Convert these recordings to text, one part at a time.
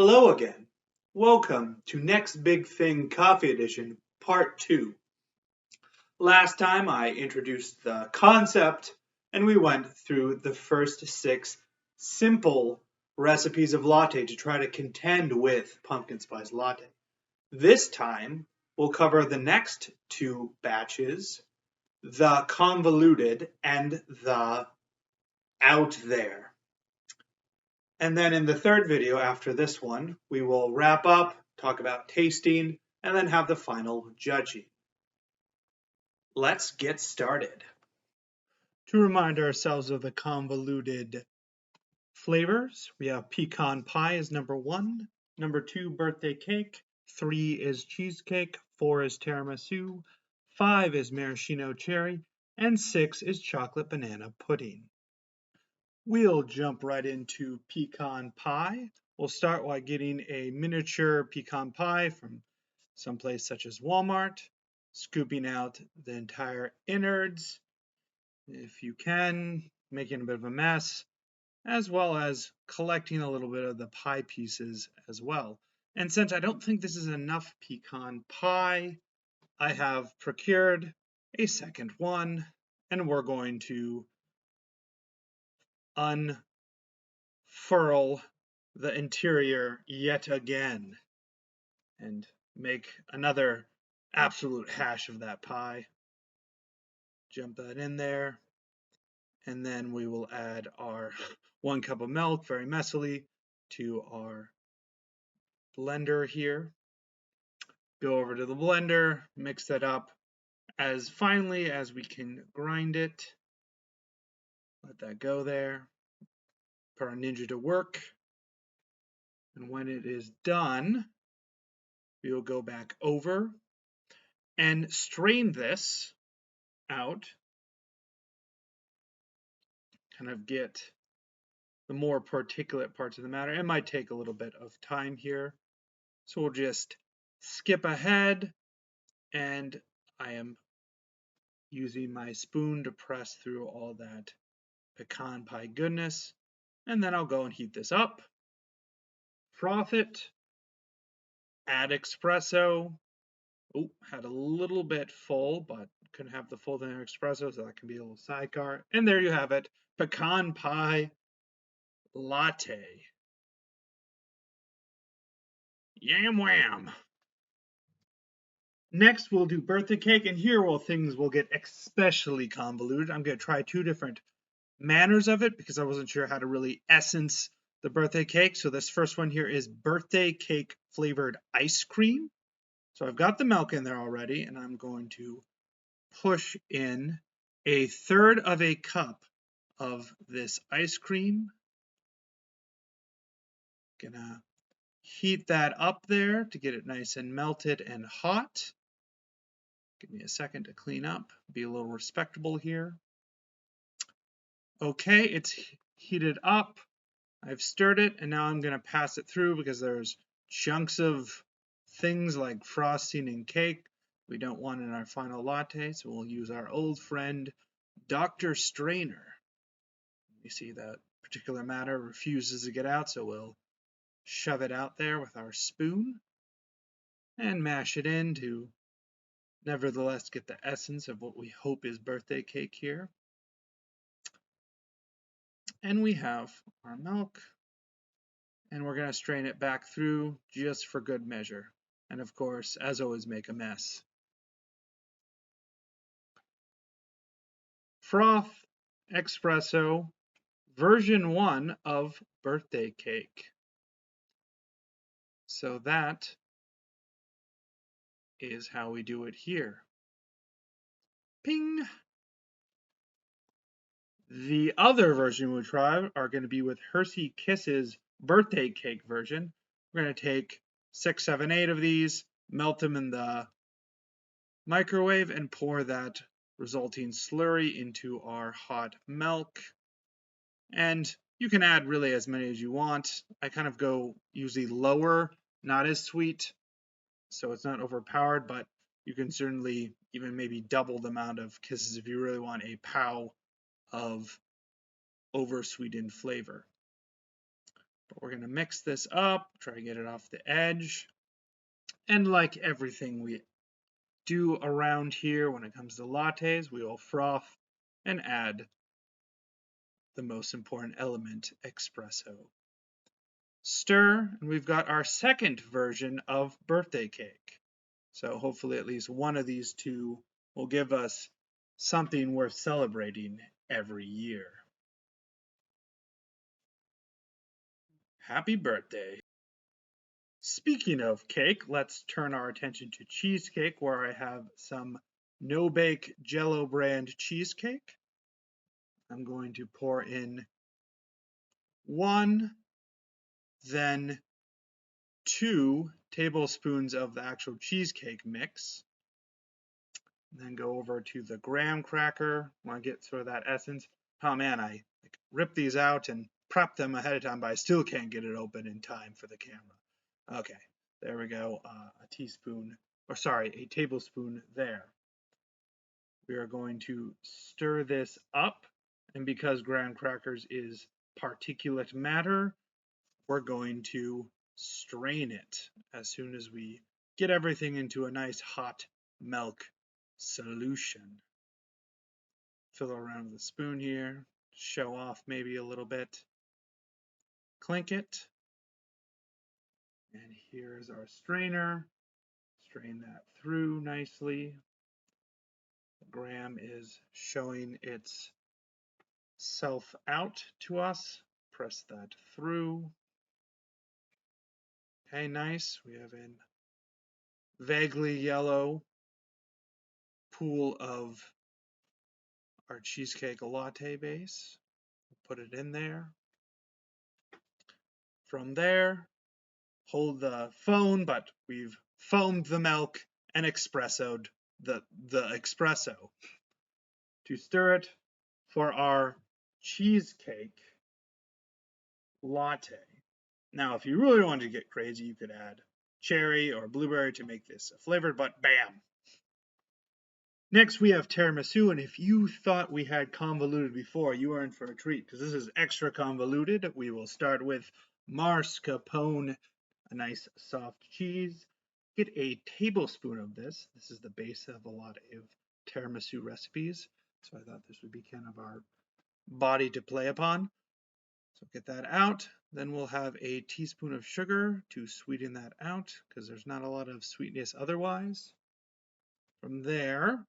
Hello again. Welcome to Next Big Thing Coffee Edition, Part 2. Last time I introduced the concept and we went through the first 6 simple recipes of latte to try to contend with pumpkin spice latte. This time we'll cover the next 2 batches, the convoluted and the out there. And then in the third video after this one, we will wrap up, talk about tasting, and then have the final judging. Let's get started. To remind ourselves of the convoluted flavors, we have pecan pie is number 1, number 2 birthday cake, 3 is cheesecake, 4 is tiramisu, 5 is maraschino cherry, and 6 is chocolate banana pudding. We'll jump right into pecan pie. We'll start by getting a miniature pecan pie from someplace such as Walmart, scooping out the entire innards, if you can, making a bit of a mess, as well as collecting a little bit of the pie pieces as well. And since I don't think this is enough pecan pie, I have procured a second one, and we're going to unfurl the interior yet again and make another absolute hash of that pie. Jump that in there, and then we will add our 1 cup of milk very messily to our blender here. Go over to the blender, mix that up as finely as we can grind it. Let that go there. Put our Ninja to work. And when it is done, we will go back over and strain this out. Kind of get the more particulate parts of the matter. It might take a little bit of time here. So we'll just skip ahead, and I am using my spoon to press through all that pecan pie goodness. And then I'll go and heat this up, froth it, add espresso. Oh, had a little bit full, but couldn't have the full thing of espresso, so that can be a little sidecar. And there you have it, Pecan Pie Latte. Yam wham! Next, we'll do birthday cake, and here things will get especially convoluted. I'm going to try 2 different manners of it because I wasn't sure how to really essence the birthday cake. So this first one here is birthday cake flavored ice cream. So I've got the milk in there already, and I'm going to push in 1/3 of a cup of this ice cream. Gonna heat that up there to get it nice and melted and hot. Give me a second to clean up, be a little respectable here. Okay, it's heated up. I've stirred it, and now I'm going to pass it through because there's chunks of things like frosting and cake we don't want in our final latte, so we'll use our old friend Dr. Strainer. You see that particular matter refuses to get out, so we'll shove it out there with our spoon and mash it in to nevertheless get the essence of what we hope is birthday cake here. And we have our milk, and we're going to strain it back through just for good measure. And of course, as always, make a mess. Froth espresso version 1 of birthday cake. So that is how we do it here. Ping! The other version we try are going to be with Hershey Kisses birthday cake version. We're going to take 6, 7, 8 of these, melt them in the microwave, and pour that resulting slurry into our hot milk. And you can add really as many as you want. I kind of go usually lower, not as sweet, so it's not overpowered, but you can certainly even maybe double the amount of kisses if you really want a pow of over-sweetened flavor. But we're going to mix this up, try to get it off the edge. And like everything we do around here when it comes to lattes, we will froth and add the most important element, espresso. Stir, and we've got our second version of birthday cake. So hopefully at least one of these two will give us something worth celebrating every year. Happy birthday. Speaking of cake, let's turn our attention to cheesecake, where I have some no-bake Jello brand cheesecake. I'm going to pour in 1, then 2 tablespoons of the actual cheesecake mix. And then go over to the graham cracker. Want to get sort of that essence. Oh man, I ripped these out and prepped them ahead of time, but I still can't get it open in time for the camera. Okay, there we go. A tablespoon there. We are going to stir this up, and because graham crackers is particulate matter, we're going to strain it as soon as we get everything into a nice hot milk solution. Fill around with a spoon here, show off maybe a little bit. Clink it. And here's our strainer. Strain that through nicely. The graham is showing itself out to us. Press that through. Okay, nice. We have a vaguely yellow pool of our cheesecake latte base. We'll put it in there. From there, hold the phone, but we've foamed the milk and espressoed the espresso. To stir it for our cheesecake latte. Now, if you really wanted to get crazy, you could add cherry or blueberry to make this flavored, but bam! Next, we have tiramisu, and if you thought we had convoluted before, you are in for a treat, because this is extra convoluted. We will start with mascarpone, a nice soft cheese. Get a tablespoon of this. This is the base of a lot of tiramisu recipes, so I thought this would be kind of our body to play upon. So get that out. Then we'll have a teaspoon of sugar to sweeten that out, because there's not a lot of sweetness otherwise. From there,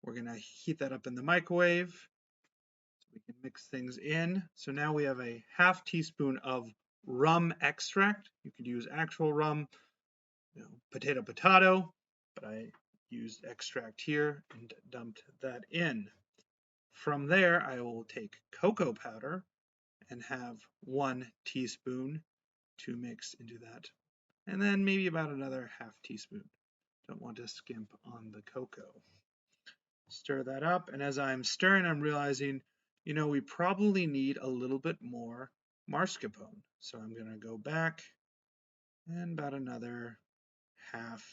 we're going to heat that up in the microwave so we can mix things in. So now we have a half teaspoon of rum extract. You could use actual rum, potato, but I used extract here and dumped that in. From there, I will take cocoa powder and have 1 teaspoon to mix into that. And then maybe about another half teaspoon. Don't want to skimp on the cocoa. Stir that up, and as I'm stirring, I'm realizing, we probably need a little bit more mascarpone. So I'm going to go back and about another half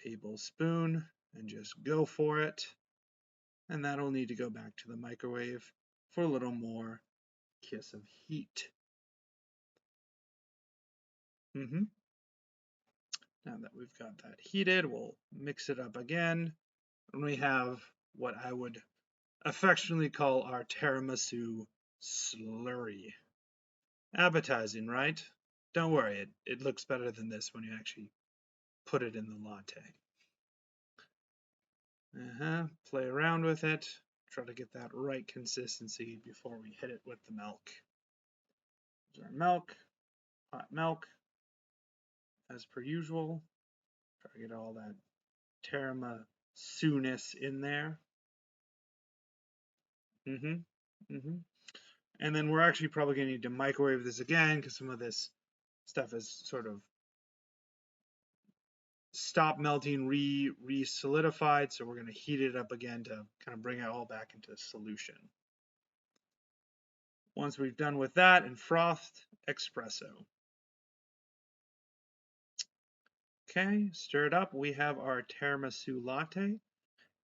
tablespoon and just go for it. And that'll need to go back to the microwave for a little more kiss of heat. Now that we've got that heated, we'll mix it up again. And we have what I would affectionately call our tiramisu slurry. Appetizing, right? Don't worry, it looks better than this when you actually put it in the latte. Play around with it. Try to get that right consistency before we hit it with the milk. Here's our milk, hot milk, as per usual. Try to get all that tiramisu-ness in there. And then we're actually probably going to need to microwave this again because some of this stuff is sort of stopped melting, re-solidified. So we're going to heat it up again to kind of bring it all back into solution. Once we've done with that and frothed, espresso. Okay, stir it up. We have our tiramisu latte.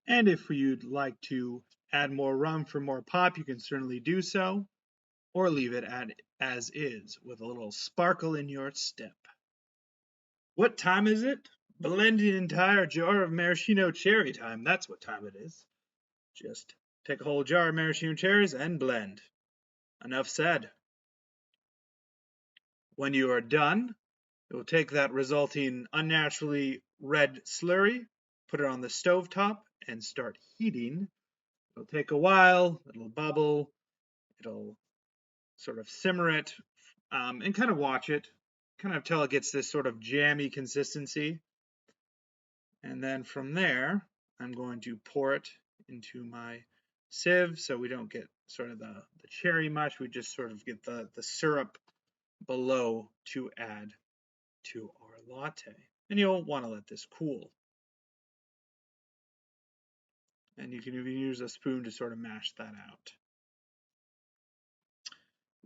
And if you'd like to add more rum for more pop, you can certainly do so, or leave it at as is with a little sparkle in your step. What time is it? Blending an entire jar of maraschino cherry time. That's what time it is. Just take a whole jar of maraschino cherries and blend. Enough said. When you are done, you'll take that resulting unnaturally red slurry, put it on the stove top, and start heating. It'll take a while, it'll bubble, it'll sort of simmer it, and kind of watch it, kind of till it gets this sort of jammy consistency. And then from there, I'm going to pour it into my sieve so we don't get sort of the cherry mush. We just sort of get the syrup below to add to our latte. And you'll want to let this cool. And you can even use a spoon to sort of mash that out.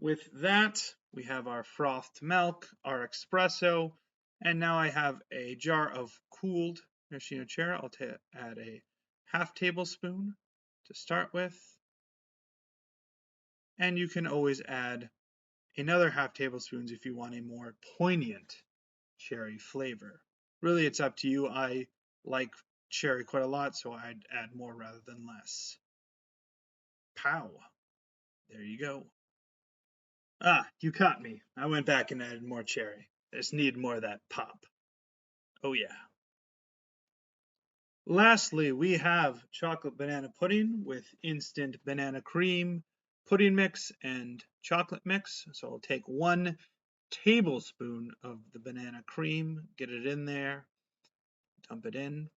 With that, we have our frothed milk, our espresso, and now I have a jar of cooled maraschino cherry. I'll add a half tablespoon to start with. And you can always add another half tablespoon if you want a more poignant cherry flavor. Really, it's up to you. I like cherry quite a lot, so I'd add more rather than less. Pow! There you go. Ah, you caught me. I went back and added more cherry. I just need more of that pop. Oh yeah. Lastly, we have chocolate banana pudding with instant banana cream, pudding mix, and chocolate mix. So I'll take 1 tablespoon of the banana cream, get it in there, dump it in.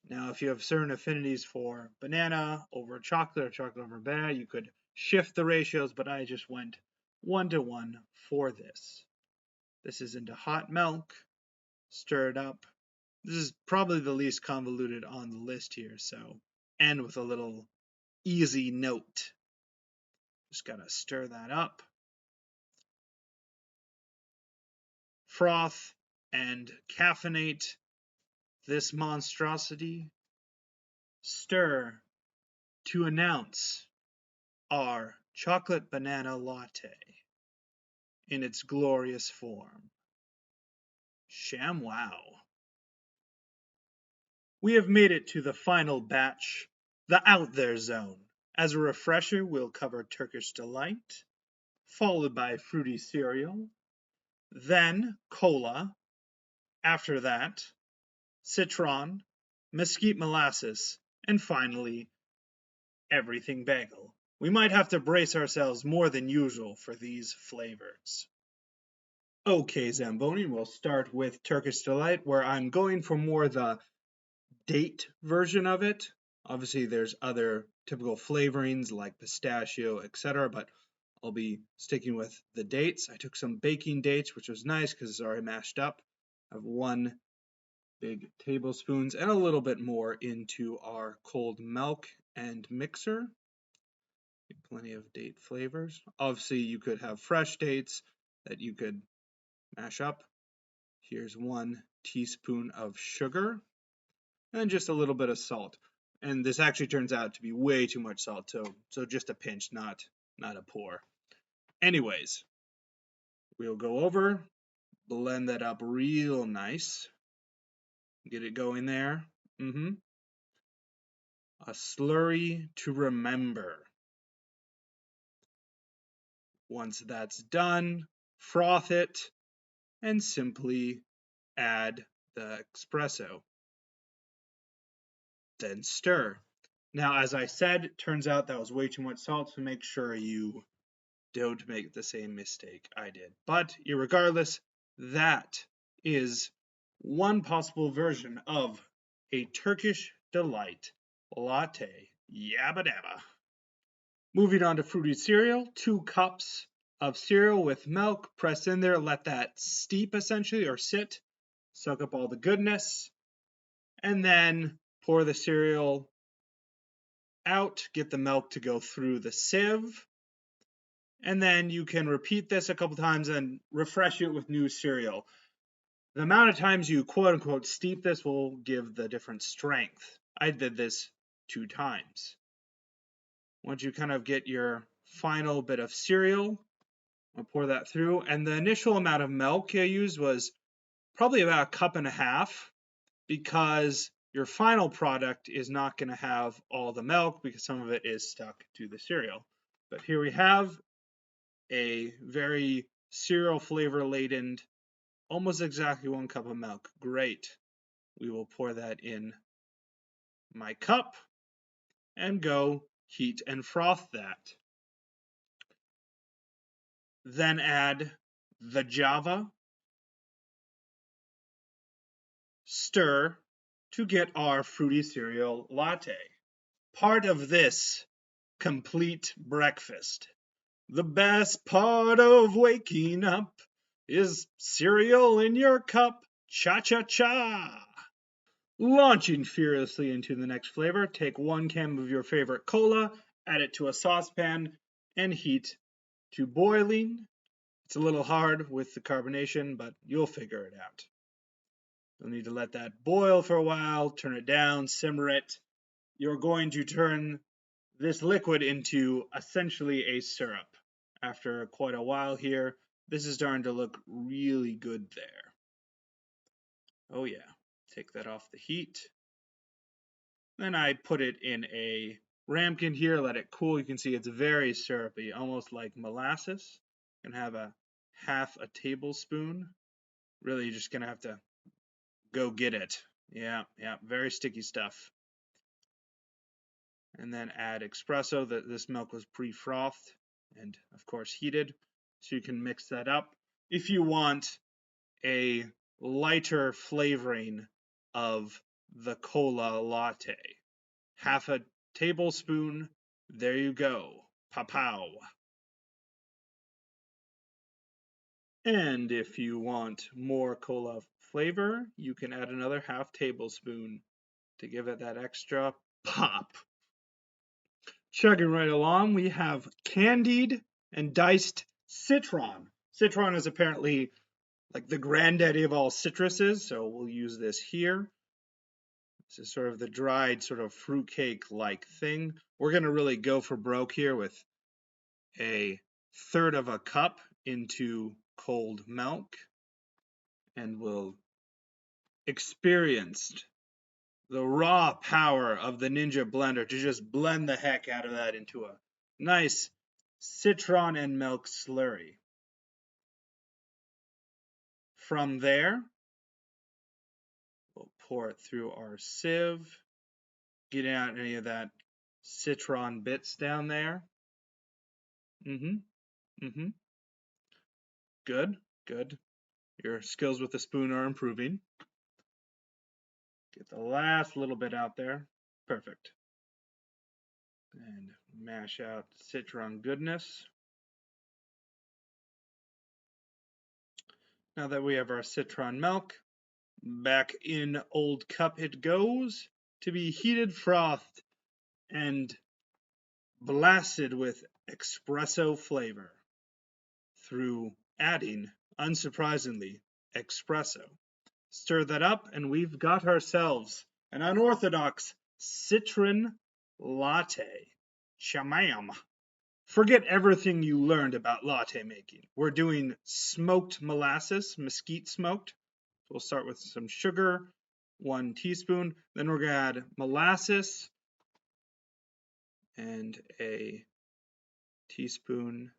Now, if you have certain affinities for banana over chocolate or chocolate over banana, you could shift the ratios, but I just went 1-to-1 for this. This is into hot milk, stir it up. This is probably the least convoluted on the list here, so end with a little easy note. Just gotta stir that up. Froth and caffeinate this monstrosity. Stir to announce our chocolate banana latte in its glorious form. ShamWow. We have made it to the final batch, the Out There Zone. As a refresher, we'll cover Turkish Delight, followed by fruity cereal, then cola, after that, citron, mesquite molasses, and finally, everything bagel. We might have to brace ourselves more than usual for these flavors. Okay, Zamboni, we'll start with Turkish Delight, where I'm going for more the date version of it. Obviously, there's other typical flavorings like pistachio, etc., but I'll be sticking with the dates. I took some baking dates, which was nice because it's already mashed up. I have 1 big tablespoons and a little bit more into our cold milk and mixer. Plenty of date flavors. Obviously, you could have fresh dates that you could mash up. Here's 1 teaspoon of sugar and just a little bit of salt. And this actually turns out to be way too much salt, so just a pinch, not a pour. Anyways, we'll go over, blend that up real nice. Get it going there. A slurry to remember. Once that's done, froth it and simply add the espresso. Then stir. Now, as I said, it turns out that was way too much salt, so make sure you don't make the same mistake I did. But irregardless, that is one possible version of a Turkish Delight latte. Yabba dabba. Moving on to fruity cereal, 2 cups of cereal with milk pressed in there. Let that steep essentially or sit, soak up all the goodness, and then pour the cereal out, get the milk to go through the sieve, and then you can repeat this a couple times and refresh it with new cereal. The amount of times you quote unquote steep this will give the different strength. I did this 2 times. Once you kind of get your final bit of cereal, I'll pour that through, and the initial amount of milk I used was probably about a cup and a half, because your final product is not going to have all the milk because some of it is stuck to the cereal. But here we have a very cereal flavor laden, almost exactly 1 cup of milk. Great. We will pour that in my cup and go heat and froth that. Then add the Java, stir to get our fruity cereal latte. Part of this complete breakfast. The best part of waking up is cereal in your cup. Cha-cha-cha! Launching fearlessly into the next flavor, take 1 can of your favorite cola, add it to a saucepan, and heat to boiling. It's a little hard with the carbonation, but you'll figure it out. You'll need to let that boil for a while, turn it down, simmer it. You're going to turn this liquid into essentially a syrup. After quite a while here, this is starting to look really good there. Oh yeah, take that off the heat. Then I put it in a ramekin here, let it cool. You can see it's very syrupy, almost like molasses. You can have a half a tablespoon. Really, you're just gonna have to go get it. Yeah, very sticky stuff. And then add espresso. This milk was pre-frothed and of course heated, so you can mix that up. If you want a lighter flavoring of the cola latte, half a tablespoon, there you go, pow. And if you want more cola flavor, you can add another half tablespoon to give it that extra pop. Chugging right along, we have candied and diced citron. Citron is apparently like the granddaddy of all citruses, so we'll use this here. This is sort of the dried sort of fruitcake-like thing. We're going to really go for broke here with a third of a cup into cold milk, and we'll experience the raw power of the Ninja blender to just blend the heck out of that into a nice citron and milk slurry. From there, we'll pour it through our sieve, getting out any of that citron bits down there. Good. Your skills with the spoon are improving. Get the last little bit out there. Perfect. And mash out citron goodness. Now that we have our citron milk, back in old cup it goes to be heated, frothed, and blasted with espresso flavor through adding, unsurprisingly, espresso. Stir that up, and we've got ourselves an unorthodox Citra Latte. Shamam. Forget everything you learned about latte making. We're doing smoked molasses, mesquite smoked. We'll start with some sugar, 1 teaspoon. Then we're going to add molasses and a teaspoon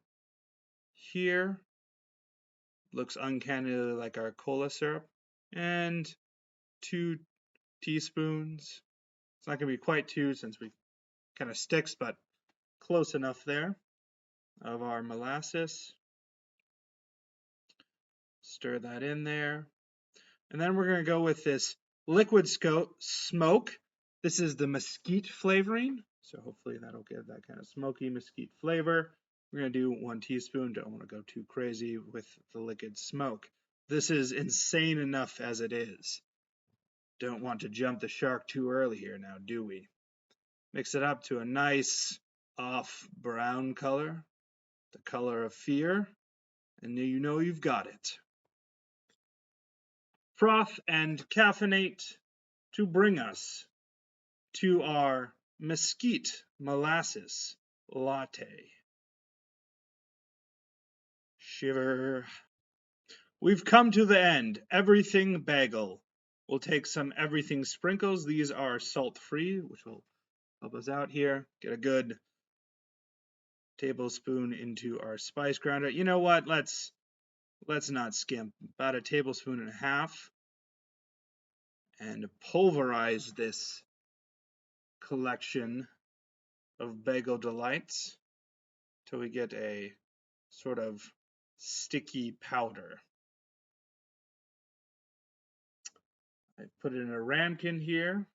here. Looks uncannily like our cola syrup. And 2 teaspoons. It's not going to be quite 2 since we kind of sticks, but close enough there, of our molasses. Stir that in there. And then we're going to go with this liquid smoke. This is the mesquite flavoring, so hopefully that'll give that kind of smoky mesquite flavor. We're going to do 1 teaspoon. Don't want to go too crazy with the liquid smoke. This is insane enough as it is. Don't want to jump the shark too early here now, do we? Mix it up to a nice off brown color, the color of fear, and you know you've got it. Froth and caffeinate to bring us to our mesquite molasses latte. Shiver. We've come to the end. Everything bagel. We'll take some everything sprinkles. These are salt-free, which will help us out here. Get a good tablespoon into our spice grinder. You know what? Let's not skimp. About a tablespoon and a half. And pulverize this collection of Bagel Delights till we get a sort of sticky powder. I put it in a ramekin here,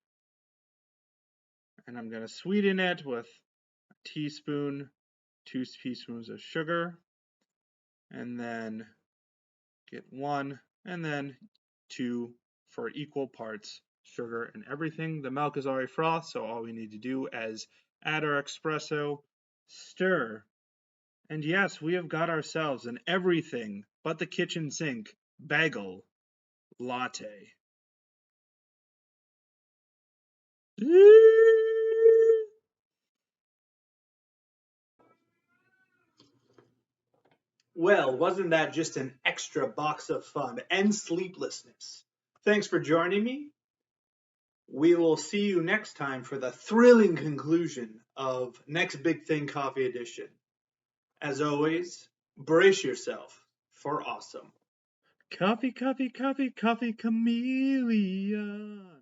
and I'm going to sweeten it with a teaspoon, 2 teaspoons of sugar, and then get 1 and then 2 for equal parts sugar and everything. The milk is already frothed, so all we need to do is add our espresso, stir, and yes, we have got ourselves an everything but the kitchen sink bagel latte. Well, wasn't that just an extra box of fun and sleeplessness? Thanks for joining me. We will see you next time for the thrilling conclusion of Next Big Thing Coffee Edition. As always, brace yourself for awesome. Coffee, coffee, coffee, coffee, chameleon.